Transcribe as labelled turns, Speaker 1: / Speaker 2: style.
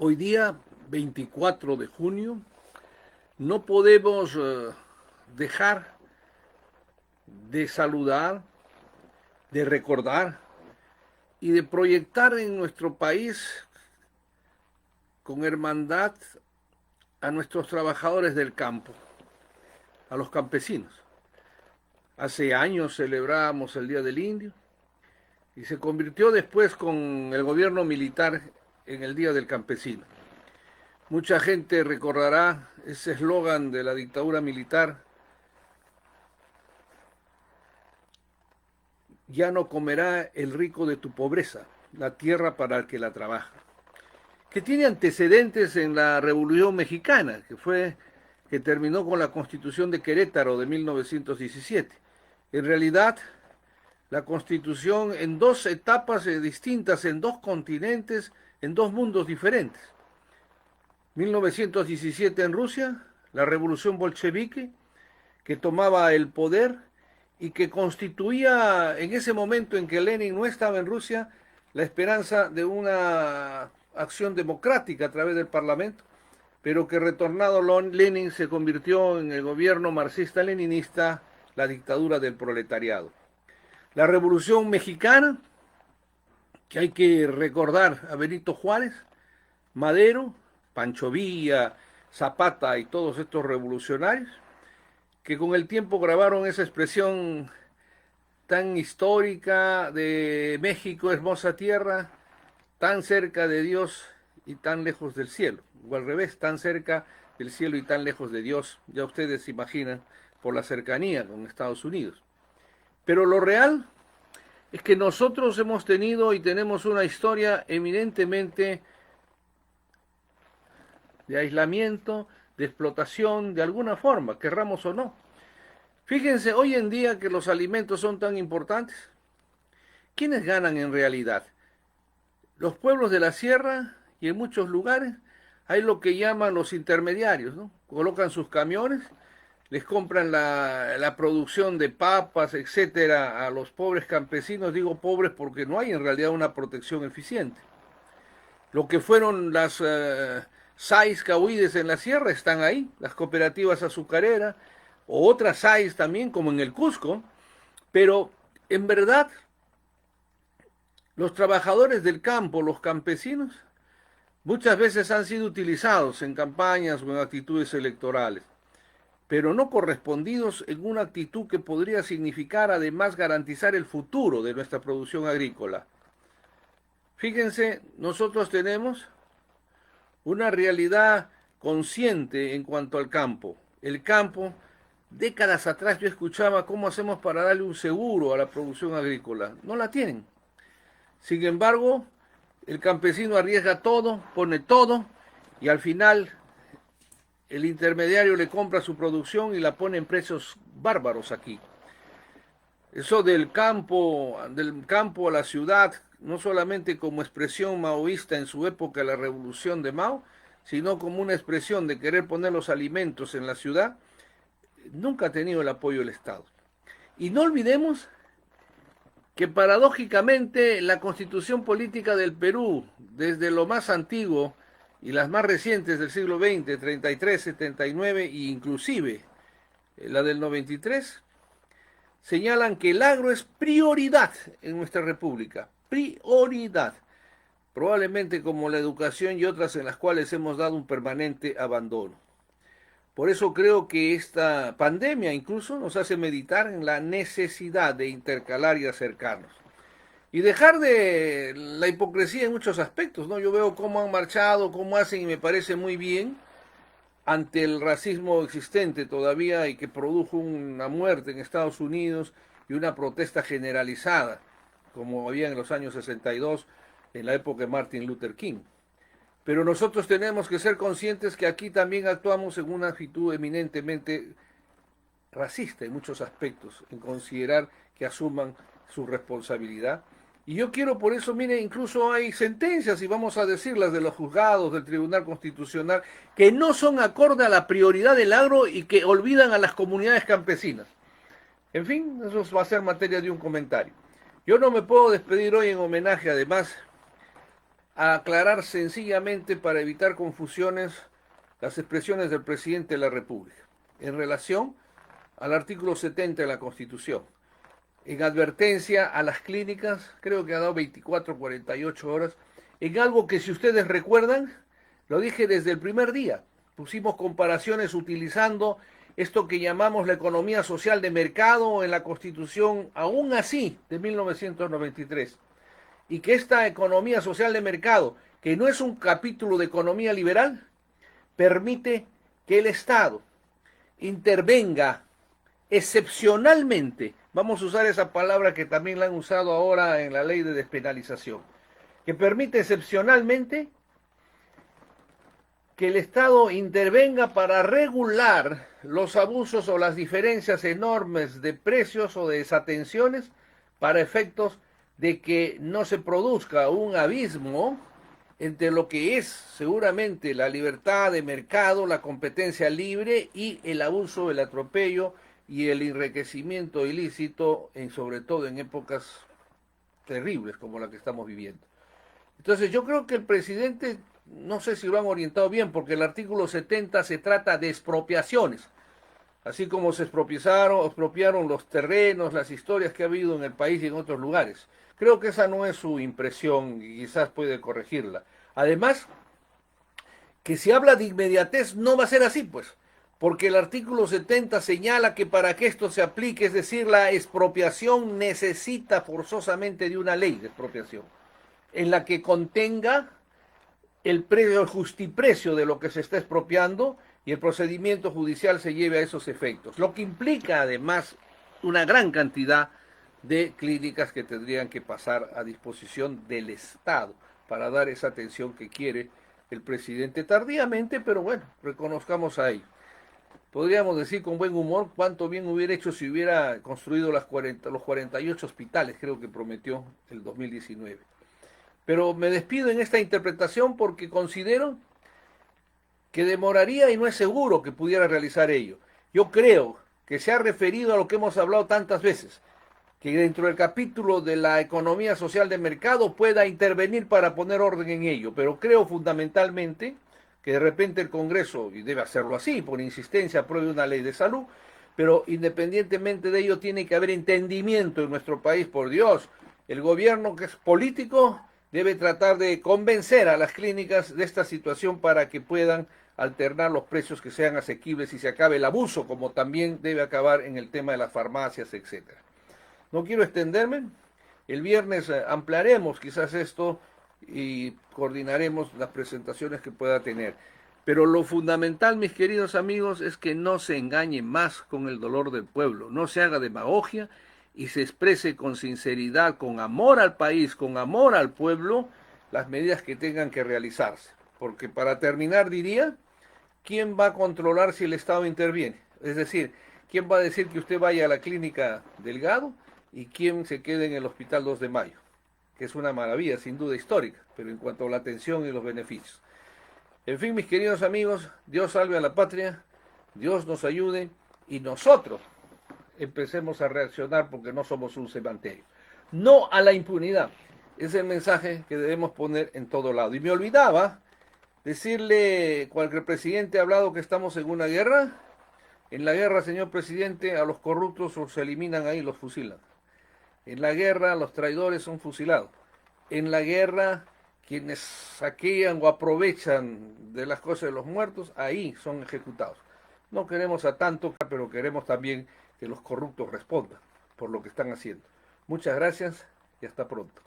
Speaker 1: Hoy día, 24 de junio, no podemos dejar de saludar, de recordar y de proyectar en nuestro país con hermandad a nuestros trabajadores del campo, a los campesinos. Hace años celebrábamos el Día del Indio y se convirtió después con el gobierno militar en el Día del Campesino. Mucha gente recordará ese eslogan de la dictadura militar: ya no comerá el rico de tu pobreza, la tierra para el que la trabaja, que tiene antecedentes en la Revolución Mexicana, que terminó con la Constitución de Querétaro de 1917. En realidad, la Constitución en dos etapas distintas, en dos continentes, en dos mundos diferentes. 1917 en Rusia, la Revolución Bolchevique, que tomaba el poder y que constituía, en ese momento en que Lenin no estaba en Rusia, la esperanza de una acción democrática a través del Parlamento, pero que retornado Lenin se convirtió en el gobierno marxista-leninista, la dictadura del proletariado. La Revolución Mexicana, que hay que recordar a Benito Juárez, Madero, Pancho Villa, Zapata y todos estos revolucionarios, que con el tiempo grabaron esa expresión tan histórica de México, hermosa tierra, tan cerca de Dios y tan lejos del cielo, o al revés, tan cerca del cielo y tan lejos de Dios, ya ustedes se imaginan, por la cercanía con Estados Unidos. Pero lo real es que nosotros hemos tenido y tenemos una historia eminentemente de aislamiento, de explotación, de alguna forma, querramos o no. Fíjense, hoy en día que los alimentos son tan importantes, ¿quiénes ganan en realidad? Los pueblos de la sierra, y en muchos lugares hay lo que llaman los intermediarios, ¿no? Colocan sus camiones, les compran la producción de papas, etcétera, a los pobres campesinos. Digo pobres porque no hay en realidad una protección eficiente. Lo que fueron las SAIS cahuides en la sierra están ahí, las cooperativas azucareras, o otras SAIS también, como en el Cusco, pero en verdad los trabajadores del campo, los campesinos, muchas veces han sido utilizados en campañas o en actitudes electorales, pero no correspondidos en una actitud que podría significar además garantizar el futuro de nuestra producción agrícola. Fíjense, nosotros tenemos una realidad consciente en cuanto al campo. El campo, décadas atrás yo escuchaba cómo hacemos para darle un seguro a la producción agrícola. No la tienen. Sin embargo, el campesino arriesga todo, pone todo, y al final el intermediario le compra su producción y la pone en precios bárbaros aquí. Eso del campo a la ciudad, no solamente como expresión maoísta en su época, la revolución de Mao, sino como una expresión de querer poner los alimentos en la ciudad, nunca ha tenido el apoyo del Estado. Y no olvidemos que paradójicamente la constitución política del Perú, desde lo más antiguo y las más recientes del siglo XX, 33, 79 e inclusive la del 93, señalan que el agro es prioridad en nuestra república, prioridad, probablemente como la educación y otras en las cuales hemos dado un permanente abandono. Por eso creo que esta pandemia incluso nos hace meditar en la necesidad de intercalar y acercarnos. Y dejar de la hipocresía en muchos aspectos, ¿no? Yo veo cómo han marchado, cómo hacen, y me parece muy bien, ante el racismo existente todavía y que produjo una muerte en Estados Unidos y una protesta generalizada, como había en los años 62, en la época de Martin Luther King. Pero nosotros tenemos que ser conscientes que aquí también actuamos en una actitud eminentemente racista en muchos aspectos, en considerar que asuman su responsabilidad. Y yo quiero por eso, mire, incluso hay sentencias, y vamos a decirlas, de los juzgados, del Tribunal Constitucional, que no son acorde a la prioridad del agro y que olvidan a las comunidades campesinas. En fin, eso va a ser materia de un comentario. Yo no me puedo despedir hoy en homenaje, además, a aclarar sencillamente para evitar confusiones las expresiones del presidente de la República en relación al artículo 70 de la Constitución. En advertencia a las clínicas, creo que ha dado 24, 48 horas, en algo que si ustedes recuerdan, lo dije desde el primer día. Pusimos comparaciones utilizando esto que llamamos la economía social de mercado en la Constitución, aún así, de 1993. Y que esta economía social de mercado, que no es un capítulo de economía liberal, permite que el Estado intervenga excepcionalmente, vamos a usar esa palabra que también la han usado ahora en la ley de despenalización, que permite excepcionalmente que el Estado intervenga para regular los abusos o las diferencias enormes de precios o de desatenciones para efectos de que no se produzca un abismo entre lo que es seguramente la libertad de mercado, la competencia libre y el abuso, el atropello y el enriquecimiento ilícito, sobre todo en épocas terribles como la que estamos viviendo. Entonces yo creo que el presidente, no sé si lo han orientado bien, porque el artículo 70 se trata de expropiaciones, así como se expropiaron los terrenos, las historias que ha habido en el país y en otros lugares. Creo que esa no es su impresión y quizás puede corregirla. Además, que si habla de inmediatez no va a ser así, pues, porque el artículo 70 señala que para que esto se aplique, es decir, la expropiación necesita forzosamente de una ley de expropiación, en la que contenga el precio, el justiprecio de lo que se está expropiando y el procedimiento judicial se lleve a esos efectos, lo que implica además una gran cantidad de clínicas que tendrían que pasar a disposición del Estado para dar esa atención que quiere el presidente tardíamente, pero bueno, reconozcamos a ello. Podríamos decir con buen humor cuánto bien hubiera hecho si hubiera construido los 48 hospitales, creo que prometió el 2019. Pero me despido en esta interpretación porque considero que demoraría y no es seguro que pudiera realizar ello. Yo creo que se ha referido a lo que hemos hablado tantas veces, que dentro del capítulo de la economía social de mercado pueda intervenir para poner orden en ello, pero creo fundamentalmente que de repente el Congreso, y debe hacerlo así, por insistencia, apruebe una ley de salud, pero independientemente de ello tiene que haber entendimiento en nuestro país, por Dios. El gobierno que es político debe tratar de convencer a las clínicas de esta situación para que puedan alternar los precios que sean asequibles y se acabe el abuso, como también debe acabar en el tema de las farmacias, etcétera. No quiero extenderme. El viernes ampliaremos quizás esto y coordinaremos las presentaciones que pueda tener. Pero lo fundamental, mis queridos amigos, es que no se engañe más con el dolor del pueblo, no se haga demagogia y se exprese con sinceridad, con amor al país, con amor al pueblo, las medidas que tengan que realizarse. Porque para terminar diría, ¿quién va a controlar si el Estado interviene? Es decir, ¿quién va a decir que usted vaya a la clínica Delgado y quién se quede en el Hospital 2 de Mayo? Que es una maravilla, sin duda histórica, pero en cuanto a la atención y los beneficios. En fin, mis queridos amigos, Dios salve a la patria, Dios nos ayude y nosotros empecemos a reaccionar porque no somos un cementerio. No a la impunidad. Es el mensaje que debemos poner en todo lado. Y me olvidaba decirle, cualquier presidente ha hablado que estamos en una guerra. En la guerra, señor presidente, a los corruptos los eliminan ahí, los fusilan. En la guerra, los traidores son fusilados. En la guerra, quienes saquean o aprovechan de las cosas de los muertos, ahí son ejecutados. No queremos a tanto, pero queremos también que los corruptos respondan por lo que están haciendo. Muchas gracias y hasta pronto.